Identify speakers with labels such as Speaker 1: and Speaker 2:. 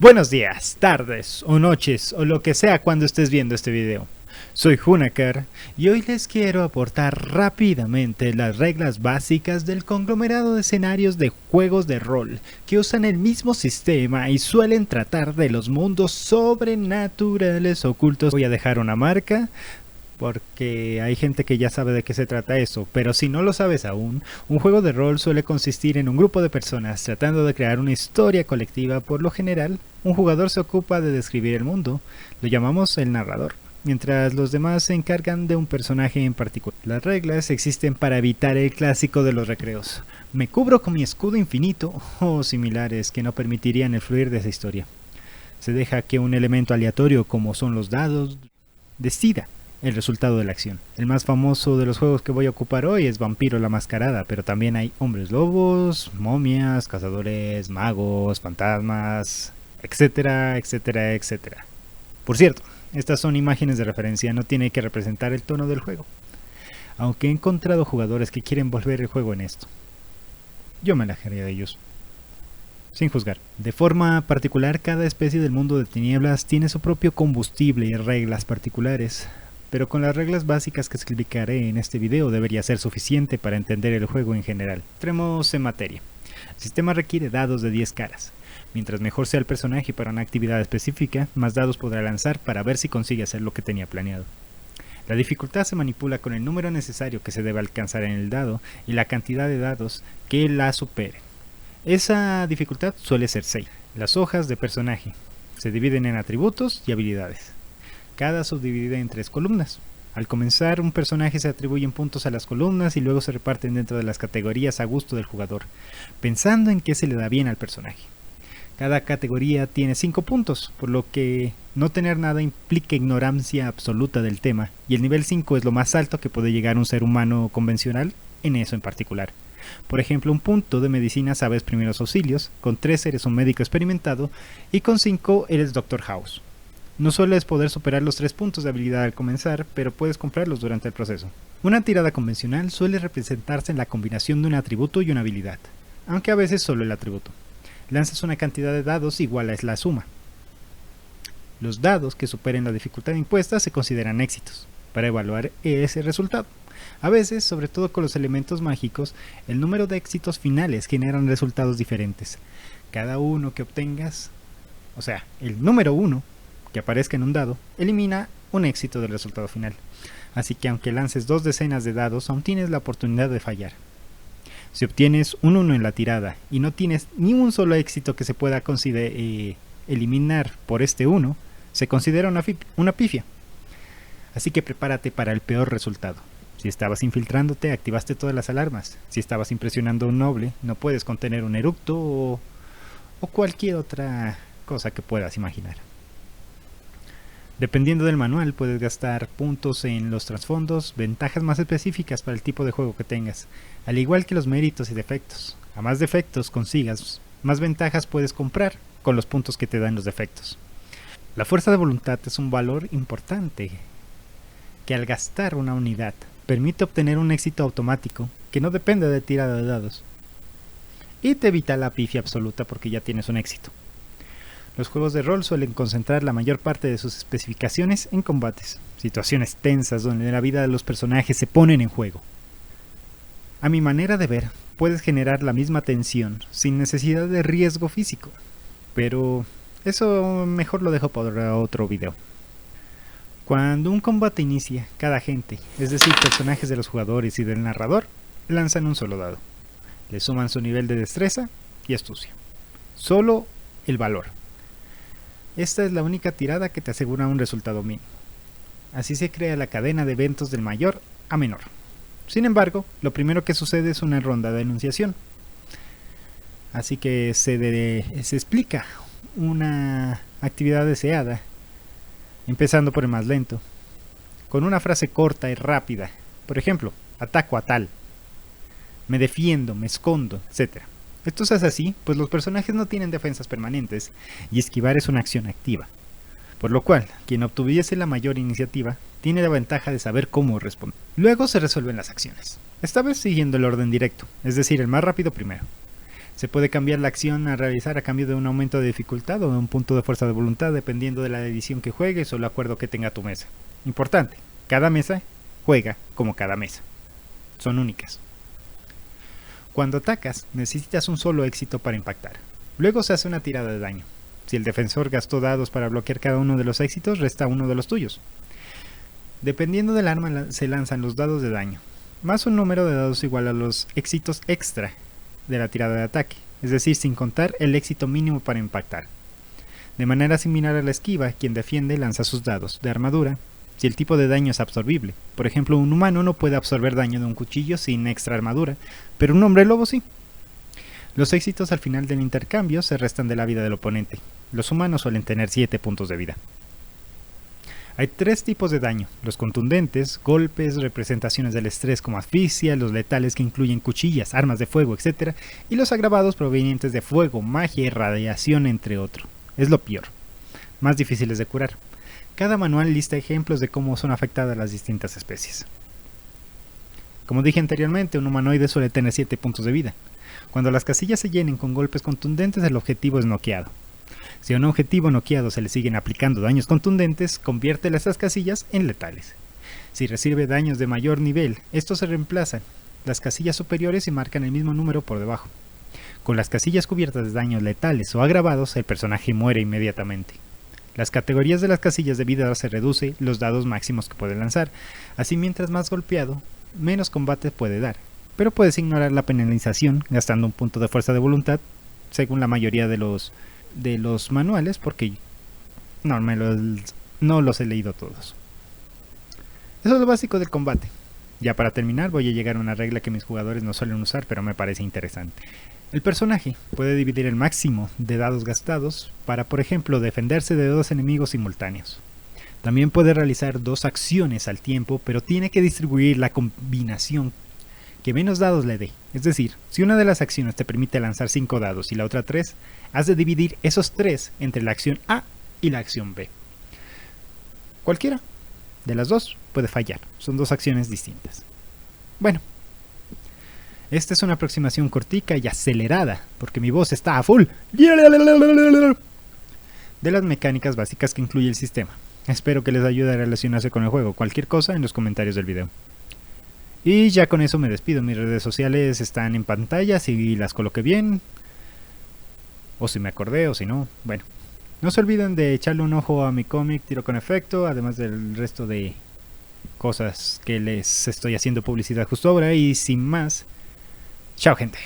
Speaker 1: Buenos días, tardes o noches o lo que sea cuando estés viendo este video. Soy Hunakar y hoy les quiero aportar rápidamente las reglas básicas del conglomerado de escenarios de juegos de rol que usan el mismo sistema y suelen tratar de los mundos sobrenaturales ocultos. Voy a dejar una marca porque hay gente que ya sabe de qué se trata eso, pero si no lo sabes aún, un juego de rol suele consistir en un grupo de personas tratando de crear una historia colectiva. Por lo general, un jugador se ocupa de describir el mundo, lo llamamos el narrador, mientras los demás se encargan de un personaje en particular. Las reglas existen para evitar el clásico de los recreos: me cubro con mi escudo infinito o similares que no permitirían el fluir de esa historia. Se deja que un elemento aleatorio como son los dados decida el resultado de la acción. El más famoso de los juegos que voy a ocupar hoy es Vampiro la Mascarada, pero también hay hombres lobos, momias, cazadores, magos, fantasmas, etcétera, etcétera, etcétera. Por cierto, estas son imágenes de referencia, no tiene que representar el tono del juego, aunque he encontrado jugadores que quieren volver el juego en esto. Yo me alejaría de ellos, sin juzgar. De forma particular, cada especie del mundo de tinieblas tiene su propio combustible y reglas particulares, pero con las reglas básicas que explicaré en este video debería ser suficiente para entender el juego en general. Entremos en materia. El sistema requiere dados de 10 caras. Mientras mejor sea el personaje para una actividad específica, más dados podrá lanzar para ver si consigue hacer lo que tenía planeado. La dificultad se manipula con el número necesario que se debe alcanzar en el dado y la cantidad de dados que la supere. Esa dificultad suele ser 6. Las hojas de personaje se dividen en atributos y habilidades, cada subdividida en 3 columnas. Al comenzar, un personaje se atribuyen puntos a las columnas y luego se reparten dentro de las categorías a gusto del jugador, pensando en qué se le da bien al personaje. Cada categoría tiene 5 puntos, por lo que no tener nada implica ignorancia absoluta del tema, y el nivel 5 es lo más alto que puede llegar un ser humano convencional en eso en particular. Por ejemplo, un punto de medicina sabes primeros auxilios, con 3 eres un médico experimentado y con 5 eres Dr. House. No sueles poder superar los 3 puntos de habilidad al comenzar, pero puedes comprarlos durante el proceso. Una tirada convencional suele representarse en la combinación de un atributo y una habilidad, aunque a veces solo el atributo. Lanzas una cantidad de dados igual a la suma. Los dados que superen la dificultad impuesta se consideran éxitos, para evaluar ese resultado. A veces, sobre todo con los elementos mágicos, el número de éxitos finales generan resultados diferentes. Cada uno que obtengas, o sea, el número 1 que aparezca en un dado, elimina un éxito del resultado final. Así que aunque lances 2 decenas de dados, aún tienes la oportunidad de fallar. Si obtienes un 1 en la tirada y no tienes ni un solo éxito que se pueda eliminar por este 1, se considera una pifia. Así que prepárate para el peor resultado. Si estabas infiltrándote, activaste todas las alarmas. Si estabas impresionando a un noble, no puedes contener un eructo o cualquier otra cosa que puedas imaginar. Dependiendo del manual, puedes gastar puntos en los trasfondos, ventajas más específicas para el tipo de juego que tengas, al igual que los méritos y defectos. A más defectos consigas, más ventajas puedes comprar con los puntos que te dan los defectos. La fuerza de voluntad es un valor importante que al gastar una unidad permite obtener un éxito automático que no depende de tirada de dados y te evita la pifia absoluta porque ya tienes un éxito. Los juegos de rol suelen concentrar la mayor parte de sus especificaciones en combates, situaciones tensas donde la vida de los personajes se ponen en juego. A mi manera de ver, puedes generar la misma tensión sin necesidad de riesgo físico, pero eso mejor lo dejo para otro video. Cuando un combate inicia, cada agente, es decir, personajes de los jugadores y del narrador, lanzan un solo dado. Le suman su nivel de destreza y astucia. Solo el valor. Esta es la única tirada que te asegura un resultado mínimo. Así se crea la cadena de eventos del mayor a menor. Sin embargo, lo primero que sucede es una ronda de enunciación. Así que se explica una actividad deseada, empezando por el más lento, con una frase corta y rápida. Por ejemplo, ataco a tal, me defiendo, me escondo, etc. Esto se hace así, pues los personajes no tienen defensas permanentes y esquivar es una acción activa, por lo cual quien obtuviese la mayor iniciativa tiene la ventaja de saber cómo responder. Luego se resuelven las acciones, esta vez siguiendo el orden directo, es decir, el más rápido primero. Se puede cambiar la acción a realizar a cambio de un aumento de dificultad o de un punto de fuerza de voluntad dependiendo de la edición que juegues o el acuerdo que tenga tu mesa. Importante, cada mesa juega como cada mesa. Son únicas. Cuando atacas, necesitas un solo éxito para impactar. Luego se hace una tirada de daño. Si el defensor gastó dados para bloquear cada uno de los éxitos, resta uno de los tuyos. Dependiendo del arma se lanzan los dados de daño, más un número de dados igual a los éxitos extra de la tirada de ataque, es decir, sin contar el éxito mínimo para impactar. De manera similar a la esquiva, quien defiende lanza sus dados de armadura si el tipo de daño es absorbible. Por ejemplo, un humano no puede absorber daño de un cuchillo sin extra armadura, pero un hombre lobo sí. Los éxitos al final del intercambio se restan de la vida del oponente. Los humanos suelen tener 7 puntos de vida. Hay 3 tipos de daño: los contundentes, golpes, representaciones del estrés como asfixia, los letales que incluyen cuchillas, armas de fuego, etc. y los agravados provenientes de fuego, magia y radiación, entre otros. Es lo peor, más difíciles de curar. Cada manual lista ejemplos de cómo son afectadas las distintas especies. Como dije anteriormente, un humanoide suele tener 7 puntos de vida. Cuando las casillas se llenen con golpes contundentes, el objetivo es noqueado. Si a un objetivo noqueado se le siguen aplicando daños contundentes, convierte esas casillas en letales. Si recibe daños de mayor nivel, estos se reemplazan las casillas superiores y marcan el mismo número por debajo. Con las casillas cubiertas de daños letales o agravados, el personaje muere inmediatamente. Las categorías de las casillas de vida se reduce los dados máximos que puede lanzar, así mientras más golpeado, menos combate puede dar, pero puedes ignorar la penalización gastando un punto de fuerza de voluntad, según la mayoría de los manuales, porque no los he leído todos. Eso es lo básico del combate. Ya para terminar voy a llegar a una regla que mis jugadores no suelen usar, pero me parece interesante. El personaje puede dividir el máximo de dados gastados para, por ejemplo, defenderse de 2 enemigos simultáneos. También puede realizar 2 acciones al tiempo, pero tiene que distribuir la combinación que menos dados le dé. Es decir, si una de las acciones te permite lanzar 5 dados y la otra 3, has de dividir esos 3 entre la acción A y la acción B. Cualquiera de las dos puede fallar, son 2 acciones distintas. Bueno, esta es una aproximación cortica y acelerada, porque mi voz está a full, de las mecánicas básicas que incluye el sistema. Espero que les ayude a relacionarse con el juego. Cualquier cosa en los comentarios del video. Y ya con eso me despido. Mis redes sociales están en pantalla, si las coloqué bien, o si me acordé, o si no, bueno. No se olviden de echarle un ojo a mi cómic Tiro con Efecto, además del resto de cosas que les estoy haciendo publicidad justo ahora. Y sin más, chao gente.